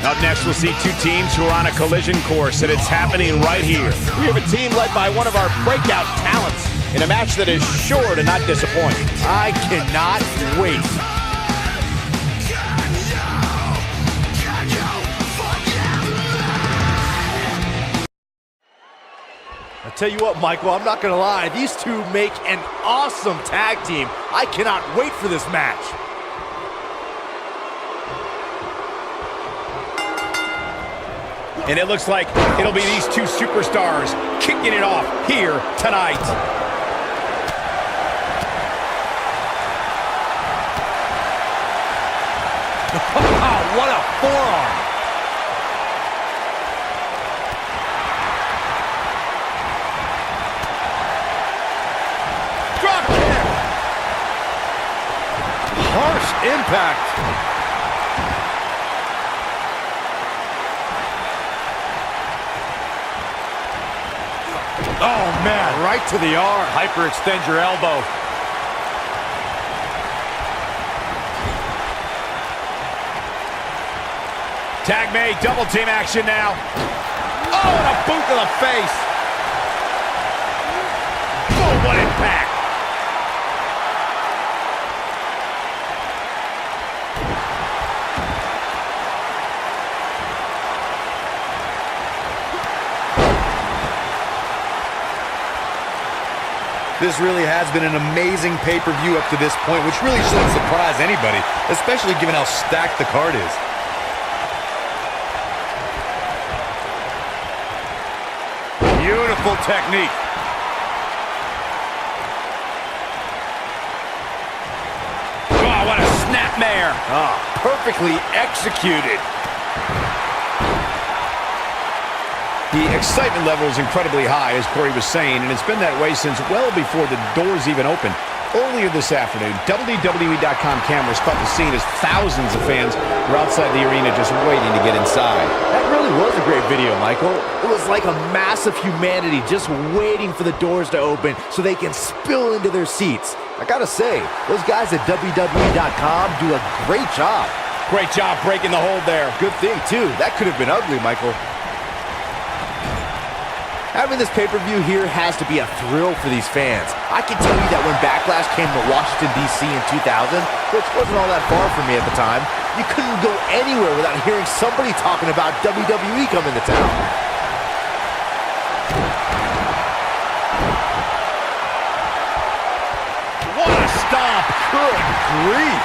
Up next, we'll see two teams who are on a collision course, and it's happening right here. We have a team led by one of our breakout talents in a match that is sure to not disappoint. I cannot wait. I tell you what, Michael, I'm not going to lie. These two make an awesome tag team. I cannot wait for this match. And it looks like it'll be these two superstars kicking it off here tonight. What a forearm. Drop kick. Harsh impact. Oh, man, right to the arm. Hyperextend your elbow. Tag made, double team action now. Oh, and a boot to the face. Oh, what impact. This really has been an amazing pay-per-view up to this point, which really shouldn't surprise anybody, especially given how stacked the card is. Beautiful technique. Oh, what a snapmare. Oh, perfectly executed. The excitement level is incredibly high, as Corey was saying, and it's been that way since well before the doors even opened. Earlier this afternoon, WWE.com cameras caught the scene as thousands of fans were outside the arena just waiting to get inside. That really was a great video, Michael. It was like a mass of humanity just waiting for the doors to open so they can spill into their seats. I gotta say, those guys at WWE.com do a great job. Great job breaking the hold there. Good thing, too. That could have been ugly, Michael. Having this pay-per-view here has to be a thrill for these fans. I can tell you that when Backlash came to Washington, D.C. in 2000, which wasn't all that far from me at the time, you couldn't go anywhere without hearing somebody talking about WWE coming to town. What a stomp! Good grief!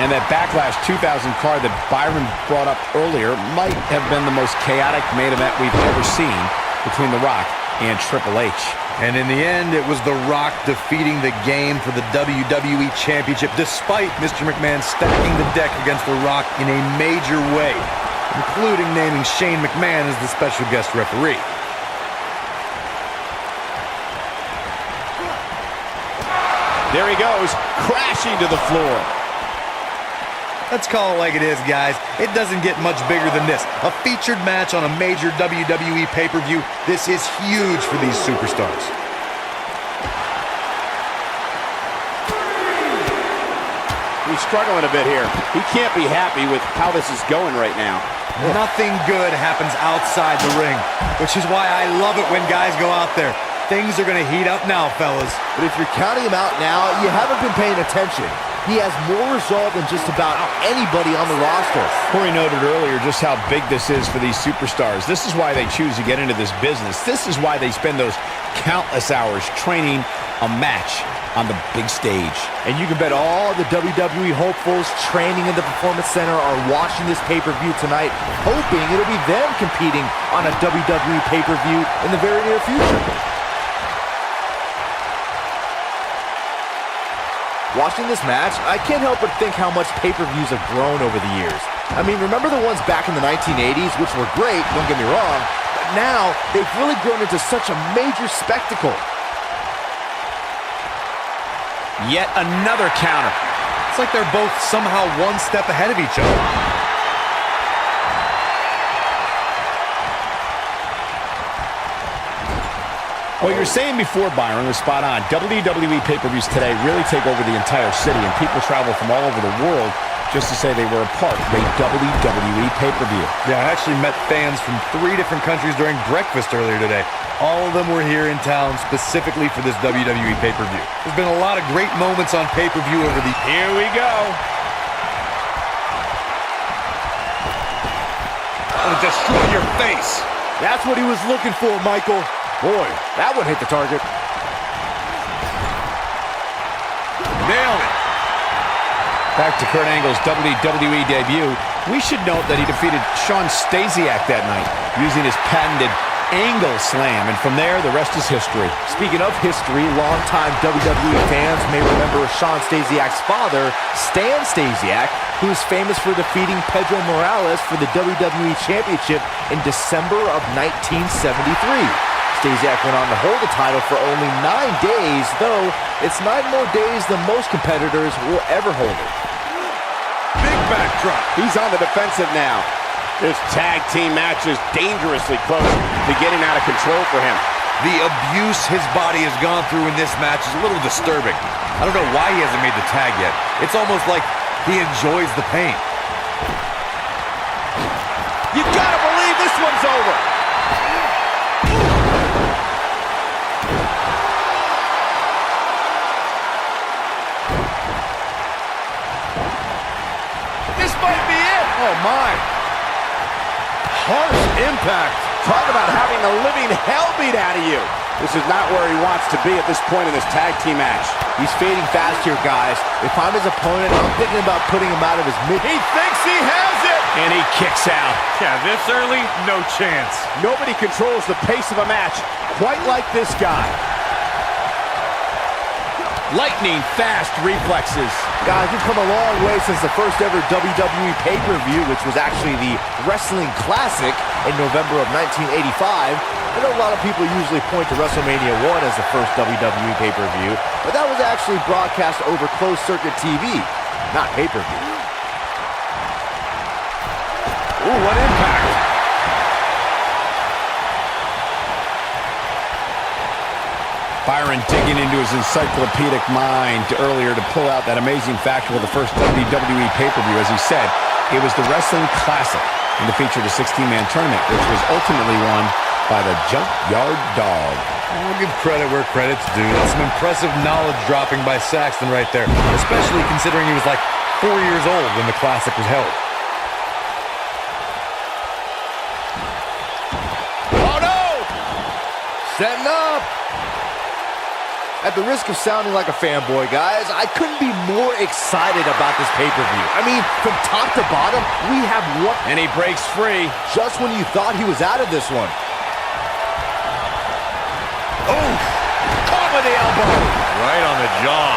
And that Backlash 2000 card that Byron brought up earlier might have been the most chaotic main event we've ever seen between The Rock and Triple H. And in the end, it was The Rock defeating the game for the WWE Championship, despite Mr. McMahon stacking the deck against The Rock in a major way, including naming Shane McMahon as the special guest referee. There he goes, crashing to the floor. Let's call it like it is, guys. It doesn't get much bigger than this. A featured match on a major WWE pay-per-view. This is huge for these superstars. He's struggling a bit here. He can't be happy with how this is going right now. Nothing good happens outside the ring, which is why I love it when guys go out there. Things are going to heat up now, fellas. But if you're counting him out now, you haven't been paying attention. He has more resolve than just about anybody on the roster. Corey noted earlier just how big this is for these superstars. This is why they choose to get into this business. This is why they spend those countless hours training a match on the big stage. And you can bet all the WWE hopefuls training in the Performance Center are watching this pay-per-view tonight, hoping it'll be them competing on a WWE pay-per-view in the very near future. Watching this match, I can't help but think how much pay-per-views have grown over the years. I mean, remember the ones back in the 1980s, which were great, don't get me wrong, but now they've really grown into such a major spectacle. Yet another counter. It's like they're both somehow one step ahead of each other. What you were saying before, Byron, was spot on. WWE pay-per-views today really take over the entire city, and people travel from all over the world just to say they were a part of a WWE pay-per-view. Yeah, I actually met fans from 3 different countries during breakfast earlier today. All of them were here in town specifically for this WWE pay-per-view. There's been a lot of great moments on pay-per-view over the... Here we go. It'll destroy your face. That's what he was looking for, Michael. Boy, that one hit the target. Nailed it. Back to Kurt Angle's WWE debut, we should note that he defeated Shawn Stasiak that night using his patented Angle Slam, and from there, the rest is history. Speaking of history, longtime WWE fans may remember Shawn Stasiak's father, Stan Stasiak, who is famous for defeating Pedro Morales for the WWE Championship in December of 1973. Stasiak went on to hold the title for only 9 days, though it's 9 more days than most competitors will ever hold it. Big backdrop. He's on the defensive now. This tag team match is dangerously close to getting out of control for him. The abuse his body has gone through in this match is a little disturbing. I don't know why he hasn't made the tag yet. It's almost like he enjoys the pain. You gotta believe this one's over. This might be it. Oh, my. Harsh impact. Talk about having the living hell beat out of you. This is not where he wants to be at this point in this tag team match. He's fading fast here, guys. If I'm his opponent, I'm thinking about putting him out of his mid... He thinks he has it. And he kicks out. Yeah, this early, no chance. Nobody controls the pace of a match quite like this guy. Lightning fast reflexes. Guys, we've come a long way since the first ever WWE pay-per-view, which was actually the Wrestling Classic in November of 1985. I know a lot of people usually point to WrestleMania 1 as the first WWE pay-per-view, but that was actually broadcast over closed-circuit TV, not pay-per-view. Ooh, what impact. Byron digging into his encyclopedic mind earlier to pull out that amazing fact of the first WWE pay-per-view. As he said, it was the Wrestling Classic, and it featured a 16-man tournament, which was ultimately won by the Junkyard Dog. I'll give credit where credit's due. That's some impressive knowledge dropping by Saxton right there, especially considering he was like 4 years old when the Classic was held. Oh, no! Setting up! At the risk of sounding like a fanboy, guys, I couldn't be more excited about this pay-per-view. I mean, from top to bottom, we have one... And he breaks free. Just when you thought he was out of this one. Oh! Caught with the elbow. Right on the jaw.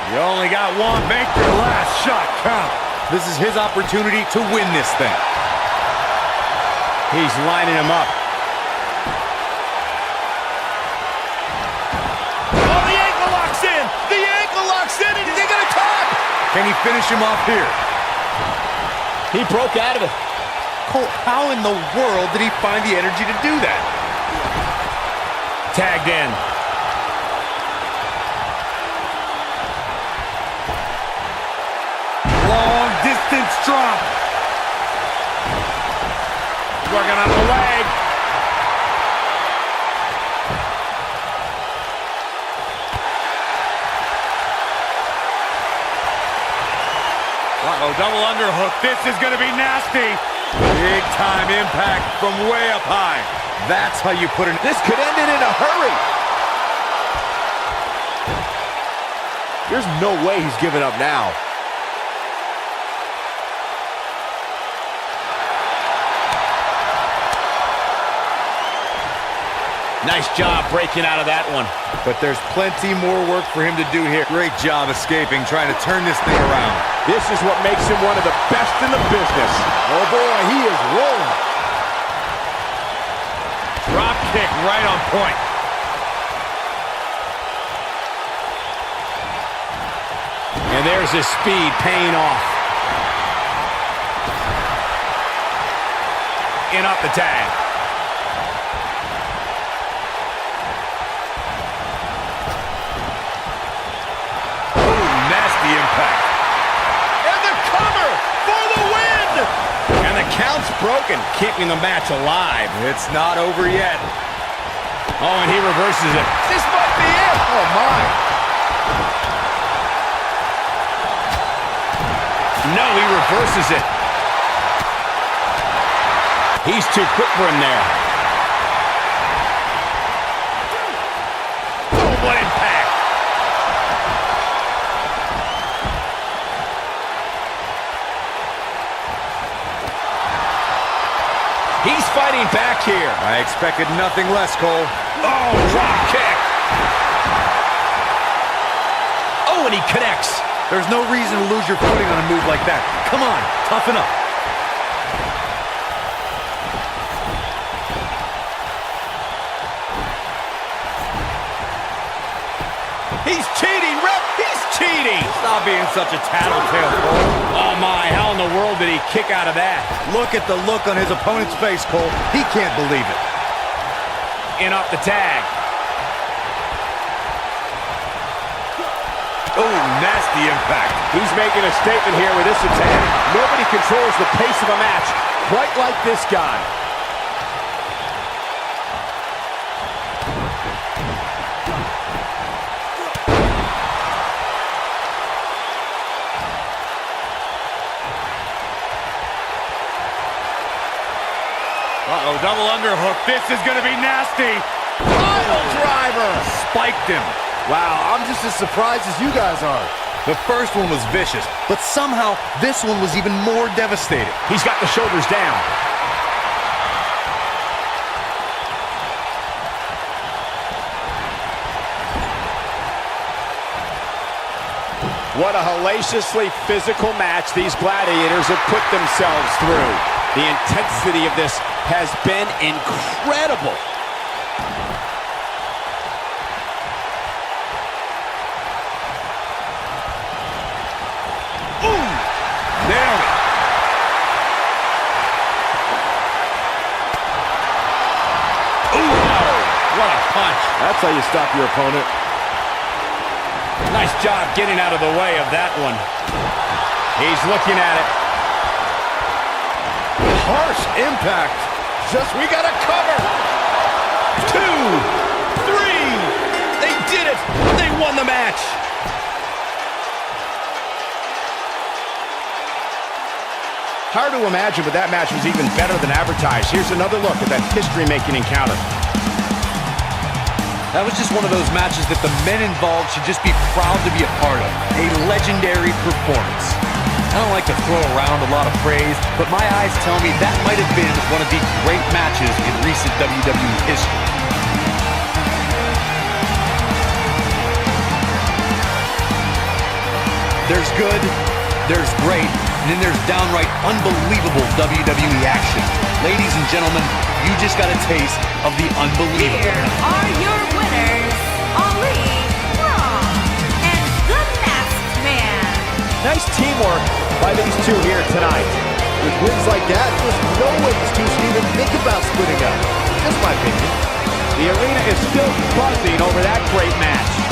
You only got one. Make your last shot count. This is his opportunity to win this thing. He's lining him up. Can he finish him off here? He broke out of it. Cole, how in the world did he find the energy to do that? Tagged in. Long distance drop. Working on the leg. Uh-oh, double underhook. This is going to be nasty. Big time impact from way up high. That's how you put it. This could end it in a hurry. There's no way he's giving up now. Nice job breaking out of that one. But there's plenty more work for him to do here. Great job escaping, trying to turn this thing around. This is what makes him one of the best in the business. Oh boy, he is rolling. Drop kick right on point. And there's his speed paying off. In up the tag. Ooh, nasty impact. And the cover for the win! And the count's broken, keeping the match alive. It's not over yet. Oh, and he reverses it. This might be it. Oh, my. No, he reverses it. He's too quick for him there. Oh, what impact. He's fighting back here. I expected nothing less, Cole. Oh, drop kick. Oh, and he connects. There's no reason to lose your footing on a move like that. Come on, toughen up. He's cheating, ref. He's cheating. Stop being such a tattletale, Cole. Oh, my. How in the world did he kick out of that? Look at the look on his opponent's face, Cole. He can't believe it. In up the tag. Oh, nasty impact. He's making a statement here with this attack. Nobody controls the pace of a match quite like this guy. Uh-oh, double underhook. This is going to be nasty. Pile driver. Spiked him. Wow, I'm just as surprised as you guys are. The first one was vicious, but somehow this one was even more devastating. He's got the shoulders down. What a hellaciously physical match these gladiators have put themselves through. The intensity of this has been incredible. Nailed it. Ooh, what a punch. That's how you stop your opponent. Nice job getting out of the way of that one. He's looking at it. Harsh impact. We got a cover. 2, 3. They did it. They won the match. Hard to imagine, but that match was even better than advertised. Here's another look at that history-making encounter. That was just one of those matches that the men involved should just be proud to be a part of. A legendary performance. I don't like to throw around a lot of praise, but my eyes tell me that might have been one of the great matches in recent WWE history. There's good, there's great, and then there's downright unbelievable WWE action. Ladies and gentlemen, you just got a taste of the unbelievable. Here are your winners, Ali Raw and the Masked Man. Nice teamwork by these two here tonight. With wins like that, there's no way these two should even think about splitting up. That's my opinion. The arena is still buzzing over that great match.